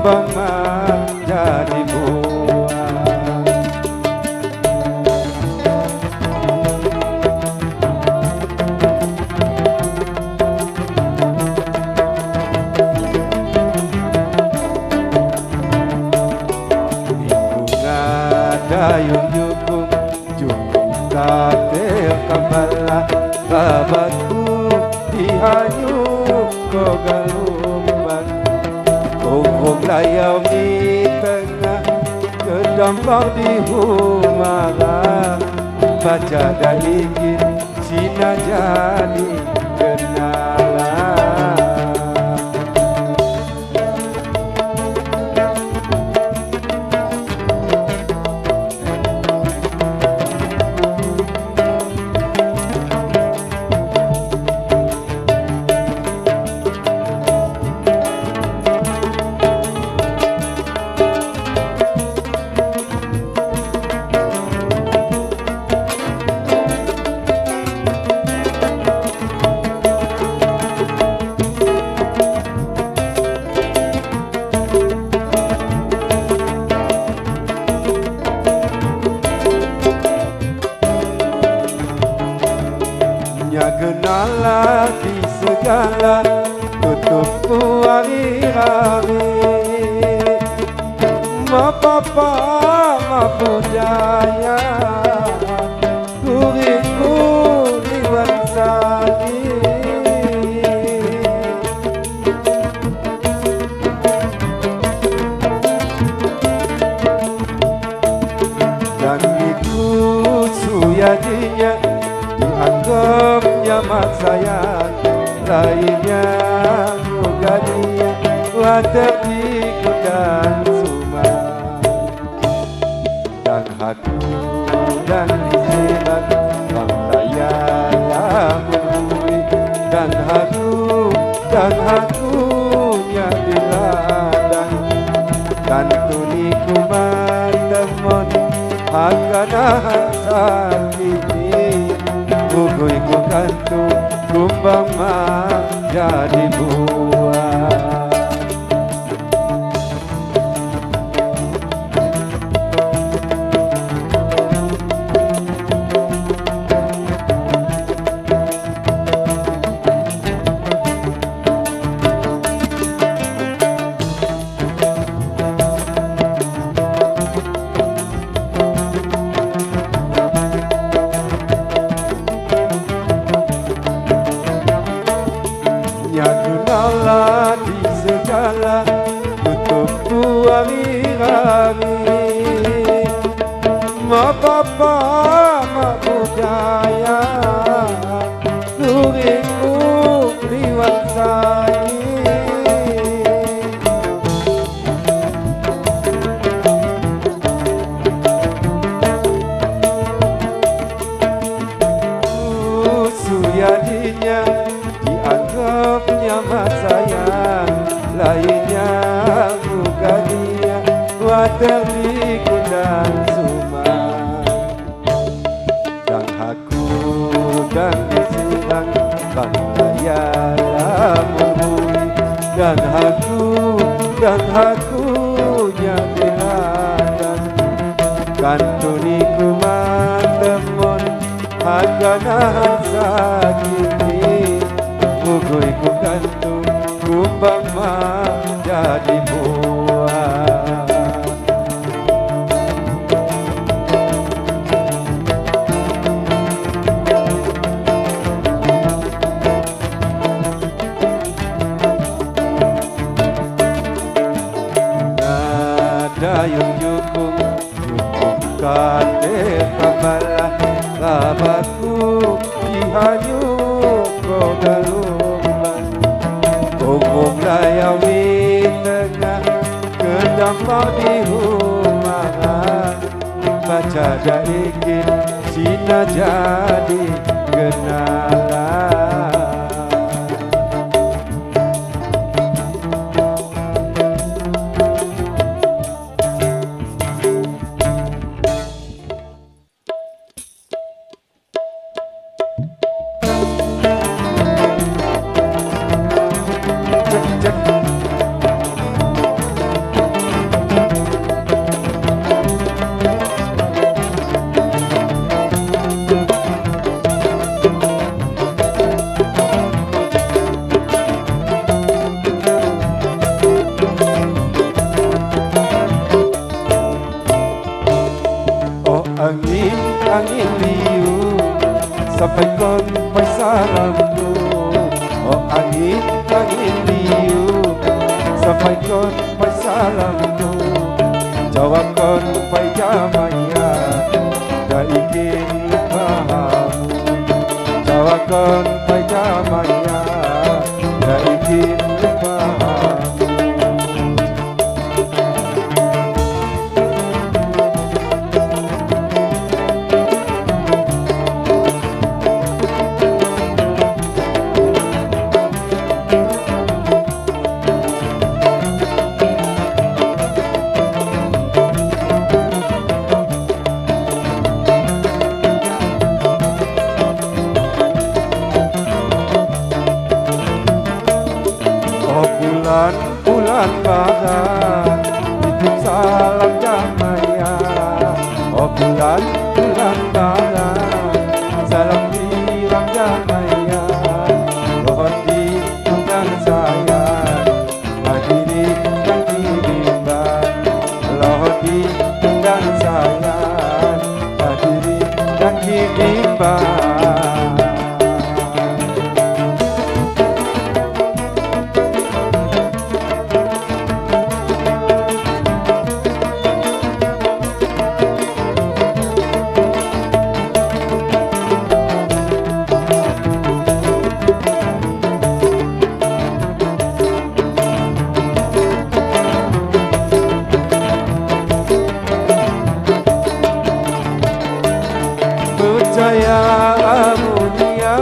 kumbang menjadi buah. Dayung yukung jukung katil kembala kabatku dihanyuk kogalumban kukuk layau di tengah kedampang di humala baca dan ingin sina jadi kenalan. Kenalah di segala tutup hari-hari mapapa mapudaya kuriku liwan sari dan iku suyadinya dianggapnya mat sayang lainnya mugadinya wadah di kudan suma dan hati dan disilat bang layang mengui dan hakunya di ladang dan tuniku mantemon hakanahan sakiti Bukui ku kantu kumbang menjadi buah. Kenalah di segala tutup hari-hari mapapa mapudaya kuriku liwan sari suyadinya dianggapnya mat sayang lainnya mugadinya wadah di kudan suma dan haku dan disilang bang layala mengui dan hakunya di ladang kantuniku mantemon haganahan sakiti Bukui ku kantu kumbang menjadi buah. Dayung yukung kate kembala kabatku dihanyuk kogalumban kukuk layau di tengah kedampang di humahan baca dan ingin sina jadi kenalan. Angin liu sampaikan salamku. Oh angin liu sampaikan salamku. Jawabkan jamaya dan ingin lupamu. Jawabkan jamaya dan ingin lupamu. Bulan bagan titip salam jamaya. Oh bulan bagan salam bilang jamaya. Lohoti dan sayang hadiri dan kirimban. Lohoti dan sayang hadiri dan kirimban. Percaya amunia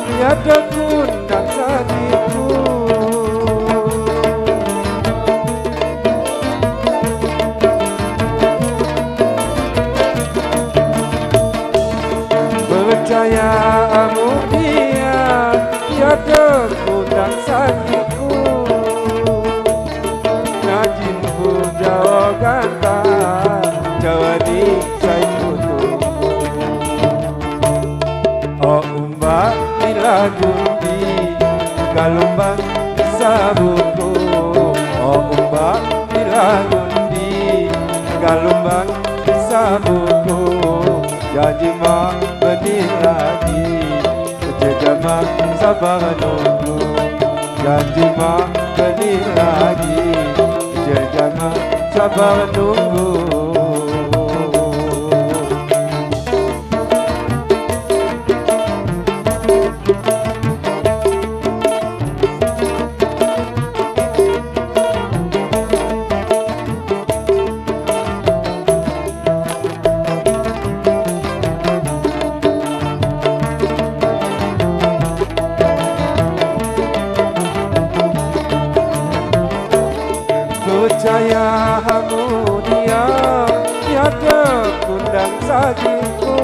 tiada kundang sakitku. Percaya amunia tiada kundang sakitku. Najin pun jawab kata jawadi saya gundi galumbang sabuku. Oh umbak bila gundi galumbang sabuku. Janji mak benih lagi sejama sabar nunggu. Janji mak benih lagi sejama sabar nunggu. Percaya harmonia tiada kundang sakitku.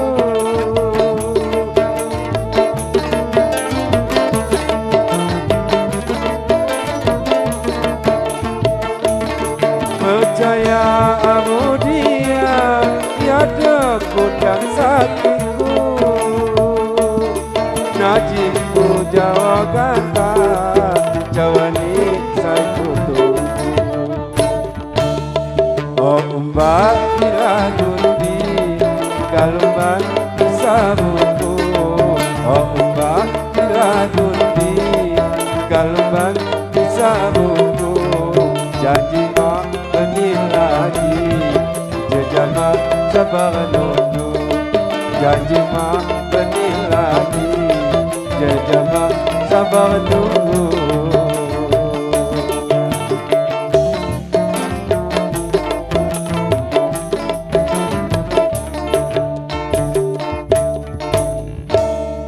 Percaya harmonia tiada kundang sakitku. Najibku jawab kata jawani saya tutup. Oh umbak bila gundi galumbang sabuku. Oh umbak bila gundi galumbang sabuku. Janji mak benih lagi jejama sabar nunggu. Janji mak benih lagi jejama sabar nunggu.